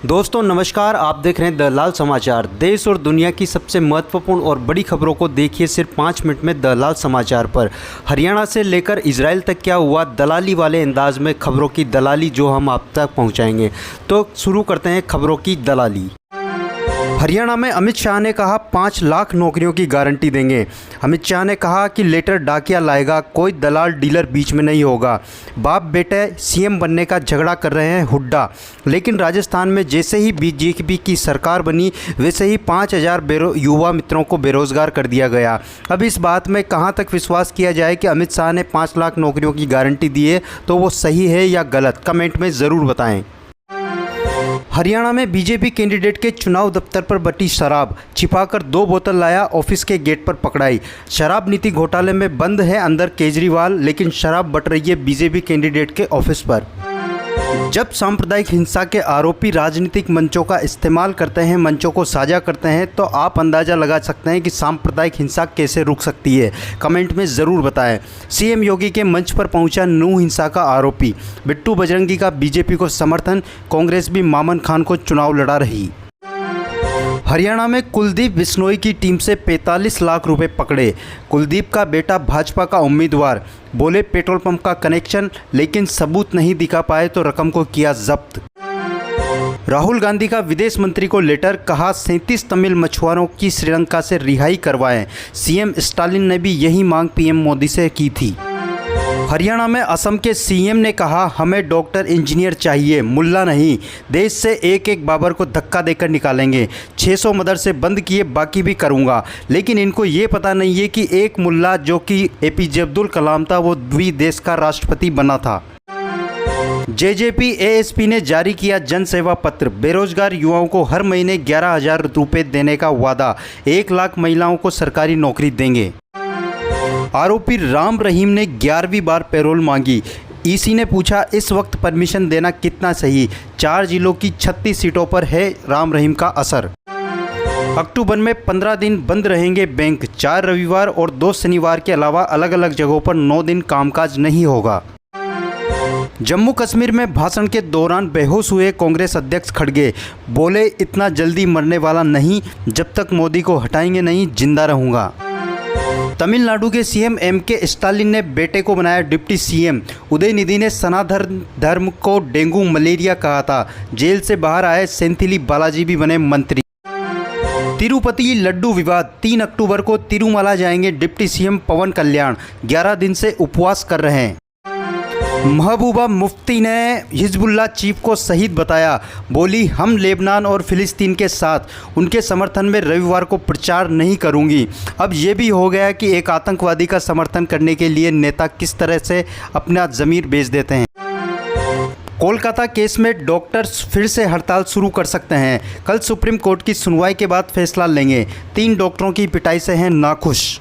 दोस्तों नमस्कार, आप देख रहे हैं द लाल समाचार। देश और दुनिया की सबसे महत्वपूर्ण और बड़ी खबरों को देखिए सिर्फ 5 मिनट में द लाल समाचार पर। हरियाणा से लेकर इजराइल तक क्या हुआ, दलाली वाले अंदाज में खबरों की दलाली जो हम आप तक पहुंचाएंगे। तो शुरू करते हैं खबरों की दलाली। हरियाणा में अमित शाह ने कहा 5 लाख नौकरियों की गारंटी देंगे। अमित शाह ने कहा कि लेटर डाकिया लाएगा, कोई दलाल डीलर बीच में नहीं होगा। बाप बेटे सीएम बनने का झगड़ा कर रहे हैं हुड्डा। लेकिन राजस्थान में जैसे ही बीजेपी की सरकार बनी वैसे ही 5000 युवा मित्रों को बेरोजगार कर दिया गया। अब इस बात में कहां तक विश्वास किया जाए कि अमित शाह ने 5 लाख नौकरियों की गारंटी दी है, तो वो सही है या गलत, कमेंट में ज़रूर बताएं। हरियाणा में बीजेपी कैंडिडेट के चुनाव दफ्तर पर बटी शराब, छिपाकर 2 बोतल लाया, ऑफिस के गेट पर पकड़ाई। शराब नीति घोटाले में बंद है अंदर केजरीवाल, लेकिन शराब बट रही है बीजेपी कैंडिडेट के ऑफिस पर। जब सांप्रदायिक हिंसा के आरोपी राजनीतिक मंचों का इस्तेमाल करते हैं, मंचों को साझा करते हैं, तो आप अंदाज़ा लगा सकते हैं कि सांप्रदायिक हिंसा कैसे रुक सकती है। कमेंट में ज़रूर बताएं। सीएम योगी के मंच पर पहुंचा नू हिंसा का आरोपी। बिट्टू बजरंगी का बीजेपी को समर्थन, कांग्रेस भी मामन खान को चुनाव लड़ा रही। हरियाणा में कुलदीप बिश्नोई की टीम से 45 लाख रुपए पकड़े। कुलदीप का बेटा भाजपा का उम्मीदवार, बोले पेट्रोल पंप का कनेक्शन, लेकिन सबूत नहीं दिखा पाए तो रकम को किया जब्त। राहुल गांधी का विदेश मंत्री को लेटर, कहा 37 तमिल मछुआरों की श्रीलंका से रिहाई करवाएं। सीएम स्टालिन ने भी यही मांग पीएम मोदी से की थी। हरियाणा में असम के सीएम ने कहा हमें डॉक्टर इंजीनियर चाहिए, मुल्ला नहीं। देश से एक बाबर को धक्का देकर निकालेंगे। 600 मदरसे बंद किए, बाकी भी करूंगा। लेकिन इनको ये पता नहीं है कि एक मुल्ला जो कि एपीजे अब्दुल कलाम था, वो भी देश का राष्ट्रपति बना था। जेजेपी एएसपी ने जारी किया जन सेवा पत्र। बेरोजगार युवाओं को हर महीने 11,000 रुपये देने का वादा। 1 लाख महिलाओं को सरकारी नौकरी देंगे। आरोपी राम रहीम ने 11वीं बार पैरोल मांगी। ईसी ने पूछा इस वक्त परमिशन देना कितना सही। 4 जिलों की 36 सीटों पर है राम रहीम का असर। अक्टूबर में 15 दिन बंद रहेंगे बैंक। 4 रविवार और 2 शनिवार के अलावा अलग अलग जगहों पर 9 दिन कामकाज नहीं होगा। जम्मू कश्मीर में भाषण के दौरान बेहोश हुए कांग्रेस अध्यक्ष खड़गे, बोले इतना जल्दी मरने वाला नहीं, जब तक मोदी को हटाएंगे नहीं जिंदा रहूँगा। तमिलनाडु के सीएम एमके स्टालिन ने बेटे को बनाया डिप्टी सीएम। उदयनिधि ने सनातन धर्म को डेंगू मलेरिया कहा था। जेल से बाहर आए सेंथिली बालाजी भी बने मंत्री। तिरुपति लड्डू विवाद, 3 अक्टूबर को तिरुमला जाएंगे डिप्टी सीएम पवन कल्याण। 11 दिन से उपवास कर रहे हैं। महबूबा मुफ्ती ने हिजबुल्लाह चीफ को शहीद बताया, बोली हम लेबनान और फिलिस्तीन के साथ। उनके समर्थन में रविवार को प्रचार नहीं करूंगी। अब ये भी हो गया कि एक आतंकवादी का समर्थन करने के लिए नेता किस तरह से अपना ज़मीर बेच देते हैं। कोलकाता केस में डॉक्टर्स फिर से हड़ताल शुरू कर सकते हैं। कल सुप्रीम कोर्ट की सुनवाई के बाद फैसला लेंगे। 3 डॉक्टरों की पिटाई से हैं नाखुश।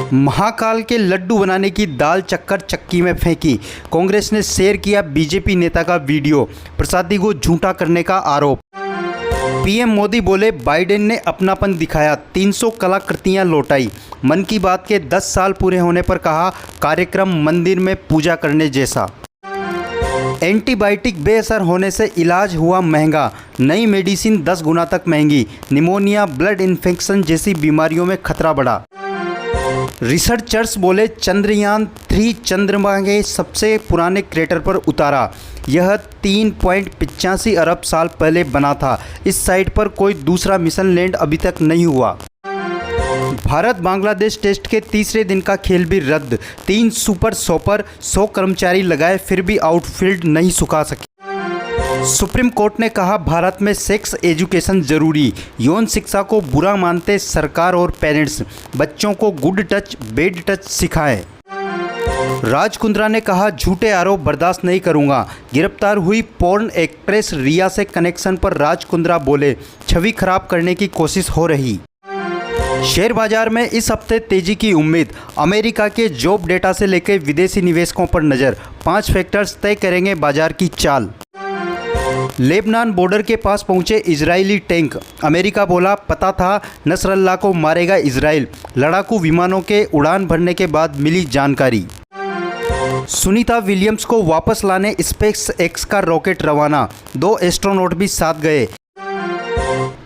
महाकाल के लड्डू बनाने की दाल चक्कर चक्की में फेंकी। कांग्रेस ने शेयर किया बीजेपी नेता का वीडियो। प्रसादी को झूठा करने का आरोप। पीएम मोदी बोले बाइडेन ने अपनापन दिखाया, 300 कलाकृतियां लौटाई। मन की बात के 10 साल पूरे होने पर कहा कार्यक्रम मंदिर में पूजा करने जैसा। एंटीबायोटिक बेअसर होने से इलाज हुआ महंगा। नई मेडिसिन 10 गुना तक महंगी। निमोनिया, ब्लड इन्फेक्शन जैसी बीमारियों में खतरा बढ़ा। रिसर्चर्स बोले चंद्रयान 3 चंद्रमा के सबसे पुराने क्रेटर पर उतारा। यह 3.85 अरब साल पहले बना था। इस साइट पर कोई दूसरा मिशन लैंड अभी तक नहीं हुआ। भारत बांग्लादेश टेस्ट के तीसरे दिन का खेल भी रद्द। 3 सुपर सॉपर, 100 कर्मचारी लगाए, फिर भी आउटफील्ड नहीं सुखा सके। सुप्रीम कोर्ट ने कहा भारत में सेक्स एजुकेशन जरूरी। यौन शिक्षा को बुरा मानते सरकार और पेरेंट्स। बच्चों को गुड टच, बैड टच सिखाएं। राज कुंद्रा ने कहा झूठे आरोप बर्दाश्त नहीं करूंगा। गिरफ्तार हुई पोर्न एक्ट्रेस रिया से कनेक्शन पर राज कुंद्रा बोले छवि खराब करने की कोशिश हो रही। शेयर बाजार में इस हफ्ते तेजी की उम्मीद। अमेरिका के जॉब डेटा से लेकर विदेशी निवेशकों पर नज़र। 5 फैक्टर्स तय करेंगे बाजार की चाल। लेबनान बॉर्डर के पास पहुंचे इजरायली टैंक। अमेरिका बोला पता था नसरल्लाह को मारेगा इजराइल। लड़ाकू विमानों के उड़ान भरने के बाद मिली जानकारी। सुनीता विलियम्स को वापस लाने स्पेस एक्स का रॉकेट रवाना, 2 एस्ट्रोनॉट भी साथ गए।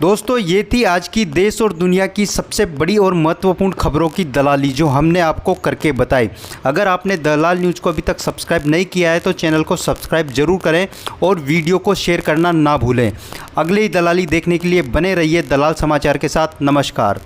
दोस्तों, ये थी आज की देश और दुनिया की सबसे बड़ी और महत्वपूर्ण खबरों की दलाली जो हमने आपको करके बताई। अगर आपने दलाल न्यूज़ को अभी तक सब्सक्राइब नहीं किया है तो चैनल को सब्सक्राइब जरूर करें और वीडियो को शेयर करना ना भूलें। अगली दलाली देखने के लिए बने रहिए दलाल समाचार के साथ। नमस्कार।